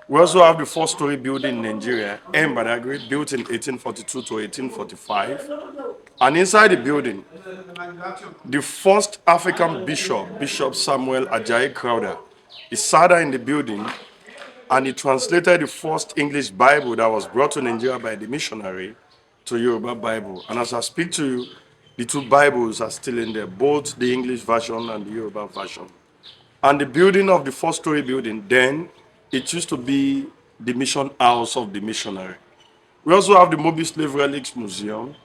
We also have the four-story building in Nigeria, in Badagry, built in 1842 to 1845. And inside the building, the first African bishop, Bishop Samuel Ajayi Crowder, he sat there in the building and he translated the first English Bible that was brought to Nigeria by the missionary to Yoruba Bible. And as I speak to you, the two Bibles are still in there, both the English version and the Yoruba version. And the building of the four-story building, then it used to be the mission house of the missionary. We also have the Mobile Slave Relics Museum,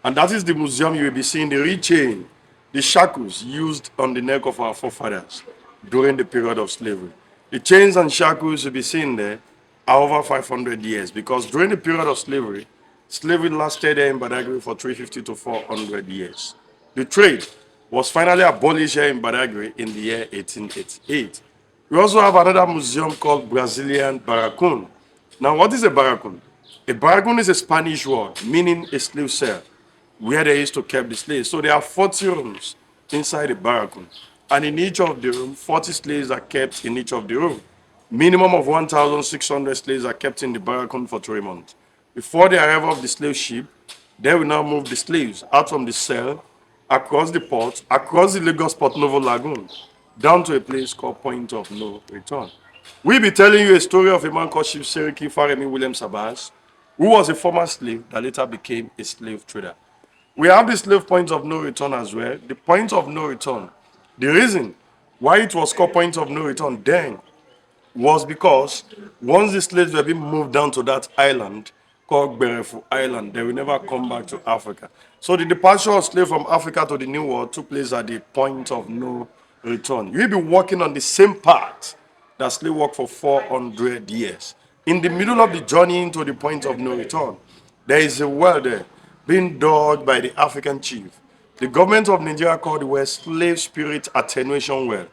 and that is the museum you will be seeing the real chain, the shackles used on the neck of our forefathers during the period of slavery. The chains and shackles you'll be seeing there are over 500 years because during the period of slavery, slavery lasted there in Badagry for 350 to 400 years. The trade was finally abolished here in Badagry in the year 1888. We also have another museum called Brazilian Barracoon. Now, what is a barracoon? A barracoon is a Spanish word meaning a slave cell where they used to keep the slaves. So there are 40 rooms inside the barracoon. And in each of the rooms, 40 slaves are kept in each of the rooms. Minimum of 1,600 slaves are kept in the barracoon for 3 months. Before the arrival of the slave ship, they will now move the slaves out from the cell, across the port, across the Lagos Port Novo Lagoon, down to a place called Point of No Return. We'll be telling you a story of a man called Chief Seriki Faremi William Sabas, who was a former slave that later became a slave trader. We have the slave point of no return as well. The point of no return. The reason why it was called point of no return then was because once the slaves were being moved down to that island called Berefu Island, they will never come back to Africa. So the departure of slaves from Africa to the New World took place at the point of no return. You'll be walking on the same path that slave walked for 400 years. In the middle of the journey into the point of no return, there is a well there being dug by the African chief. The government of Nigeria called the well slave spirit attenuation well.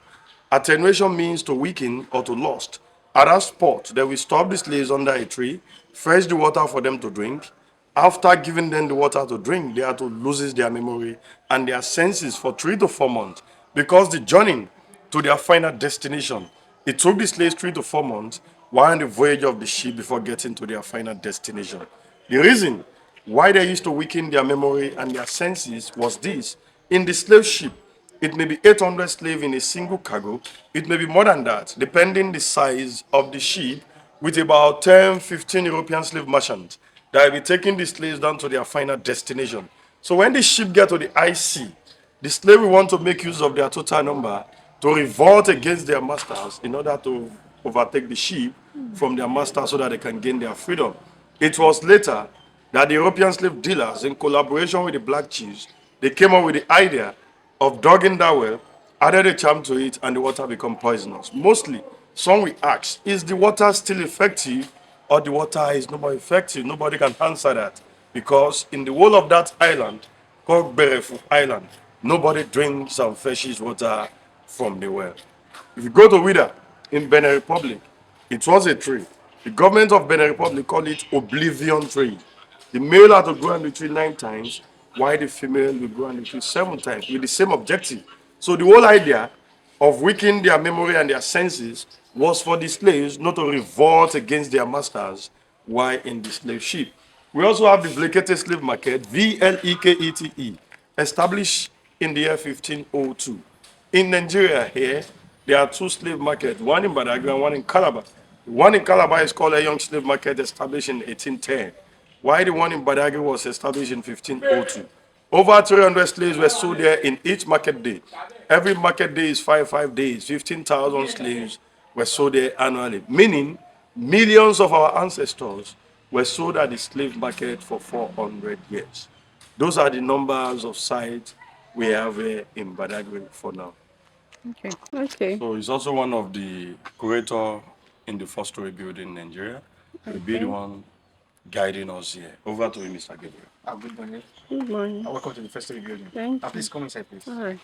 Attenuation means to weaken or to lost. At that spot, they will stop the slaves under a tree, fetch the water for them to drink. After giving them the water to drink, they are to lose their memory and their senses for 3 to 4 months because the journey to their final destination, it took the slaves 3 to 4 months while on the voyage of the ship before getting to their final destination. The reason why they used to weaken their memory and their senses was this. In the slave ship, it may be 800 slaves in a single cargo. It may be more than that, depending the size of the ship, with about 10, 15 European slave merchants that will be taking the slaves down to their final destination. So when the ship get to the high sea, the slave will want to make use of their total number to revolt against their masters in order to overtake the ship from their masters so that they can gain their freedom. It was later that the European slave dealers, in collaboration with the black chiefs, they came up with the idea of dogging that well, added a charm to it, and the water become poisonous. Mostly, some will ask, is the water still effective or the water is no more effective? Nobody can answer that because in the whole of that island, called Berefu Island, nobody drinks and fetches water from the well. If you go to Wida in Benin Republic, it was a tree. The government of Benin Republic called it oblivion tree. The male had to grow on the tree 9 times, while the female will grow on the tree 7 times with the same objective. So the whole idea of weakening their memory and their senses was for the slaves not to revolt against their masters while in the slave ship. We also have the Vlekete slave market, VLEKETE, established in the year 1502. In Nigeria here, there are two slave markets, one in Badagry and one in Calabar. The one in Calabar is called a young slave market established in 1810, while the one in Badagry was established in 1502. Over 300 slaves were sold there in each market day. Every market day is five days. 15,000 slaves were sold there annually, meaning millions of our ancestors were sold at the slave market for 400 years. Those are the numbers of sites we have here in Badagry for now. Okay. Okay. So he's also one of the curator in the four-story building in Nigeria. He'll be the Okay. one guiding us here. Over to you, Mr. Gabriel. Good morning. Good morning. Welcome to the festival building. Thank you. Please come inside, please. All right.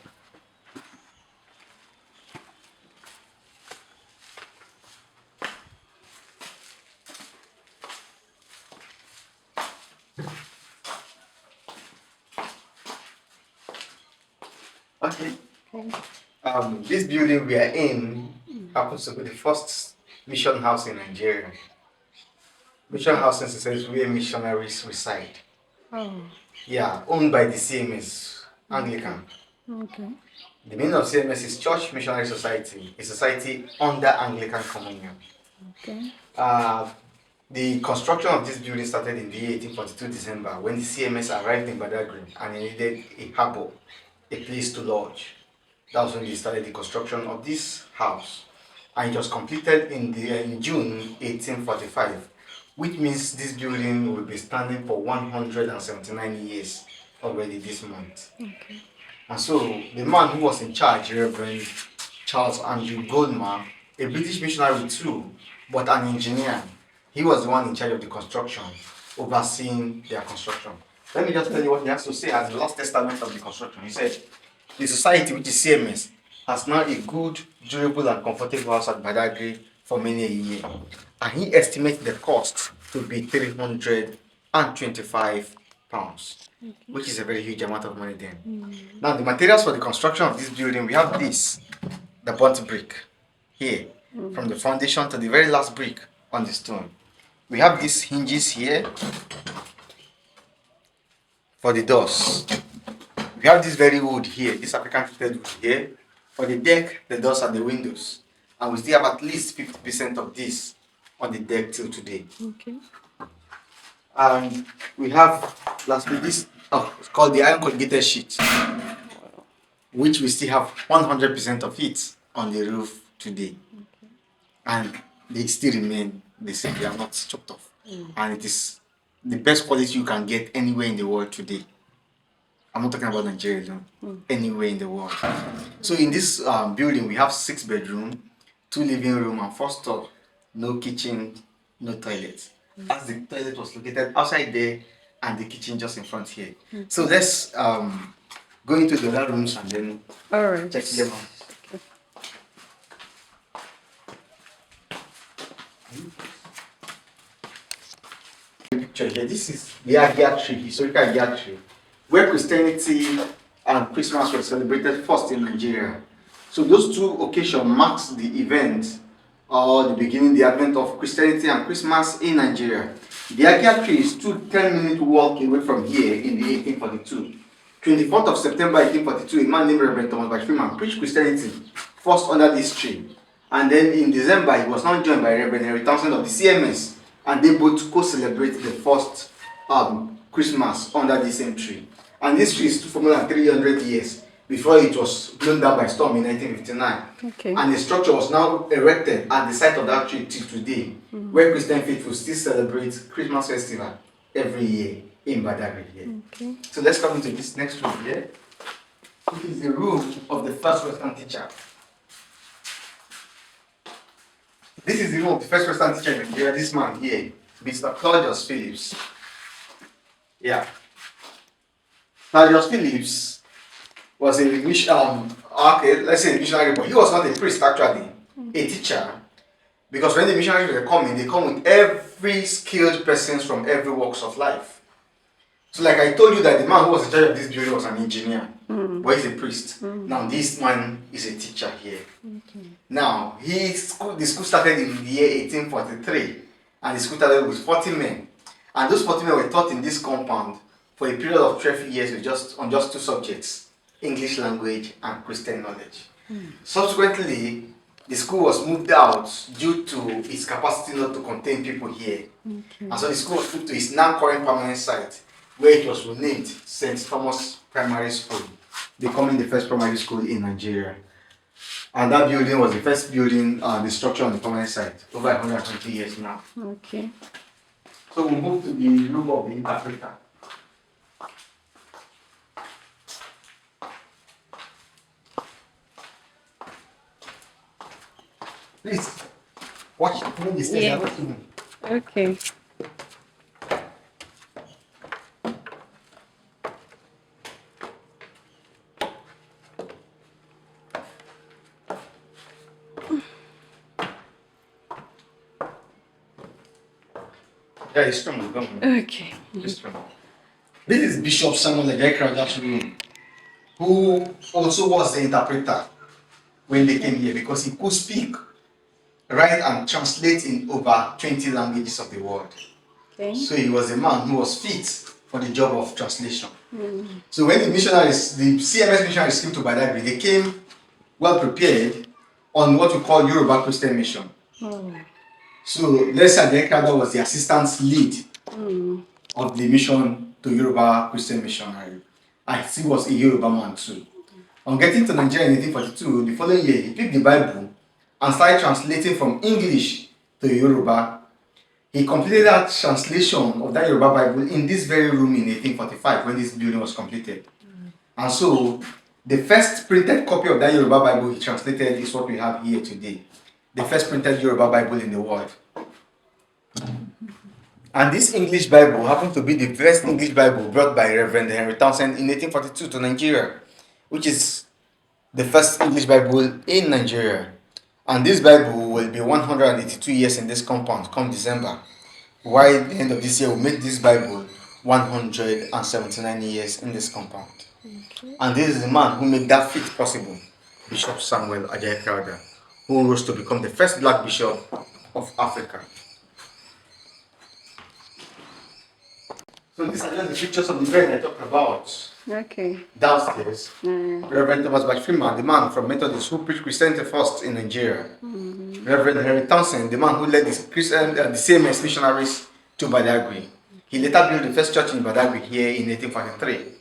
Okay. Okay. This building we are in happens to be the first mission house in Nigeria. Mission house is where missionaries reside. Oh. Yeah, owned by the CMS, Okay. Anglican. Okay. The meaning of CMS is Church Missionary Society, a society under Anglican Communion. Okay. Uh, the construction of this building started in the year 1842 December when the CMS arrived in Badagry and it needed a harbour, a place to lodge. That was when they started the construction of this house. And it was completed in June 1845, which means this building will be standing for 179 years already this month. Okay. And so the man who was in charge, Reverend Charles Andrew Goldman, a British missionary too, but an engineer, he was the one in charge of the construction, overseeing their construction. Let me just tell you what he has to say as the last testament of the construction. He said, the society, which is CMS, has now a good, durable, and comfortable house at Badagry for many a year. And he estimates the cost to be £325, which is a very huge amount of money then. Now, the materials for the construction of this building, we have this, the burnt brick, here, from the foundation to the very last brick on the stone. We have these hinges here for the doors. We have this very wood here, this African treated wood here, for the deck, the doors, and the windows. And we still have at least 50% of this on the deck till today. Okay. And we have, lastly, this, it's called the iron corrugated sheet, which we still have 100% of it on the roof today. Okay. And they still remain the same, they are not chopped off. And it is the best quality you can get anywhere in the world today. I'm not talking about Nigeria alone, anywhere in the world. So in this building, we have 6 bedrooms, 2 living rooms, and 4 store. No kitchen, no toilet. As the toilet was located outside there, and the kitchen just in front here. So let's go into the other rooms and then check them out. Picture here. This is the Agia Tree, historical Agia Tree, where Christianity and Christmas were celebrated first in Nigeria. So those 2 occasions marks the event or the beginning, the advent of Christianity and Christmas in Nigeria. The Agia Tree stood 10-minute walk away from here in the 1842. 24th of September 1842, a man named Reverend Thomas Bashman preached Christianity first under this tree. And then in December, he was now joined by Reverend Henry Townsend of the CMS, and they both co-celebrate the first Christmas under the same tree. And this tree stood for more than 300 years before it was blown down by storm in 1959. Okay. And the structure was now erected at the site of that tree till today, where Christian faithful still celebrate Christmas festival every year in Badagry here. Okay. So let's come into this next room here. It is the room of the first Western teacher. This is the room of the first Western teacher in Nigeria, this man here, Mr. Claudius Phillips. Yeah. Claudius Phillips was a missionary, but he was not a priest actually, a teacher. Because when the missionaries were coming, they come with every skilled persons from every walks of life. So like I told you that the man who was in charge of this building was an engineer, but he's a priest. Now this man is a teacher here. Okay. Now, the school started in the year 1843, and the school started with 40 men. And those 40 men were taught in this compound for a period of 12 years on just 2 subjects, English language and Christian knowledge. Subsequently, the school was moved out due to its capacity not to contain people here. Okay. And so the school was moved to its now current permanent site, where it was renamed St. Thomas Primary School, becoming the first primary school in Nigeria. And that building was the first building, the structure on the permanent site, over 120 years now. Okay. So we move to the room of the interpreter. Please, watch the stairs. Yeah. I'm not moving. Okay. Yeah, it's strong. Okay. It's strong. This is Bishop Samuel Ejaikraja's who also was the interpreter when they came here because he could speak write and translate in over 20 languages of the world. Okay. So he was a man who was fit for the job of translation. So when the missionaries, the CMS missionaries came to Badagry, they came well prepared on what we call Yoruba Christian mission. Oh. So let's say Agia was the assistant lead of the mission to Yoruba Christian missionary. And he was a Yoruba man too. On getting to Nigeria in 1842, the following year, he picked the Bible and started translating from English to Yoruba. He completed that translation of that Yoruba Bible in this very room in 1845 when this building was completed. And so, the first printed copy of that Yoruba Bible he translated is what we have here today. The first printed Yoruba Bible in the world. And this English Bible happened to be the first English Bible brought by Reverend Henry Townsend in 1842 to Nigeria, which is the first English Bible in Nigeria. And this Bible will be 182 years in this compound come December. While at the end of this year, we'll make this Bible 179 years in this compound. Okay. And this is the man who made that feat possible, Bishop Samuel Agia Tree, who rose to become the first black bishop of Africa. So these are just the pictures of the men I talked about. Okay. Downstairs, Reverend Thomas Bachfima, the man from Methodist who preached Christianity first in Nigeria. Reverend Henry Townsend, the man who led the CMS missionaries to Badagry. He later built the first church in Badagry here in 1843.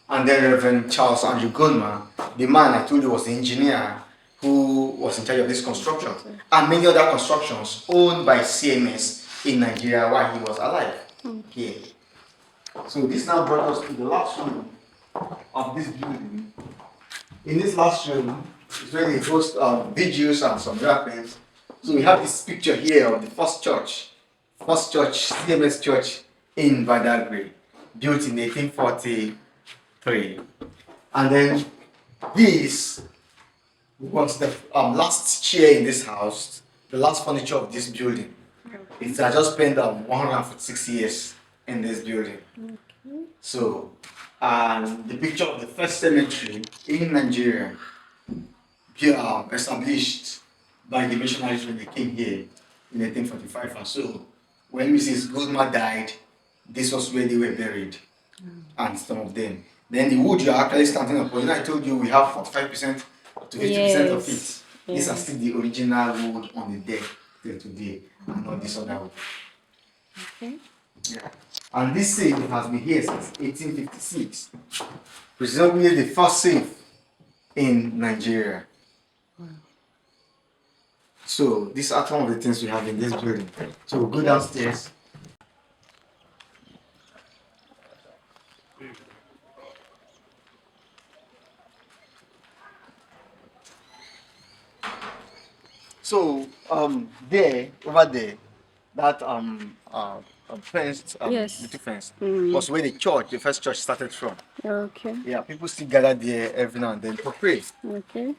And then Reverend Charles Andrew Goldman, the man I told you was the engineer who was in charge of this construction, and many other constructions owned by CMS in Nigeria while he was alive here. So this now brought us to the last room of this building. In this last room is where they host videos and some reference. So we have this picture here of the first church, CMS church in Badagry, built in 1843. And then this was the last chair in this house, the last furniture of this building. It's I just spent 146 years in this building. So, the picture of the first cemetery in Nigeria, established by the missionaries when they came here in 1845. And so, when Mrs. Goldman died, this was where they were buried, and some of them. Then the wood you're actually standing upon, I told you we have 45% to 50% of it. These are still the original wood on the deck till today, and not this other wood. Okay. Yeah. And this safe has been here since 1856. Presumably the first safe in Nigeria. So these are some of the things we have in this building. So we'll go downstairs. So over there, that fenced Yes. little fence was where the first church started from. Okay. Yeah, people still gather there every now and then to pray. Okay.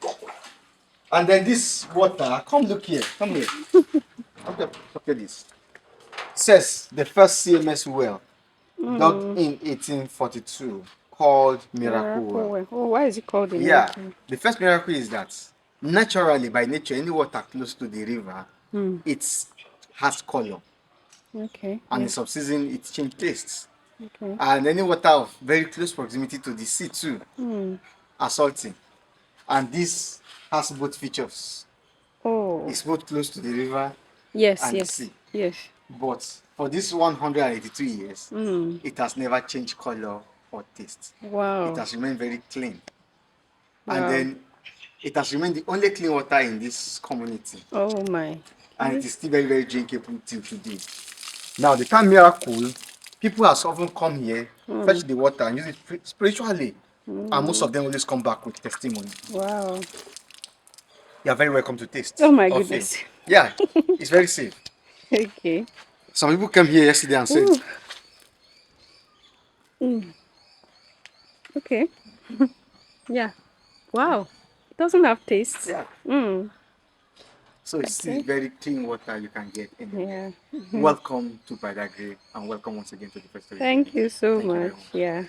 And then this water, come look here, come here. Look at this. It says the first CMS well dug in 1842 called Miracle Well. Well. Oh, why is it called the Yeah, miracle? the first miracle is that naturally, by nature, any water close to the river, it has color, Okay. and in some season it changes tastes. Okay. And any water of very close proximity to the sea too are salty. And this has both features. Oh. It's both close to the river Yes. and the Yes. sea. Yes. But for this 182 years, it has never changed color or taste. Wow. It has remained very clean. Wow. And then it has remained the only clean water in this community. Oh my. And it is still very, very drinkable till today. Now, the term miracle, people have often come here, fetch the water and use it spiritually. And most of them always come back with testimony. Wow. You are very welcome to taste. Oh my of goodness. it. Yeah, it's very safe. Okay. Some people came here yesterday and said, Okay. Yeah. Wow. It doesn't have taste. yeah. So it's still very clean water you can get in here. Yeah. Welcome to Badagry and welcome once again to the festival. Thank you so Thank you very much. Yeah.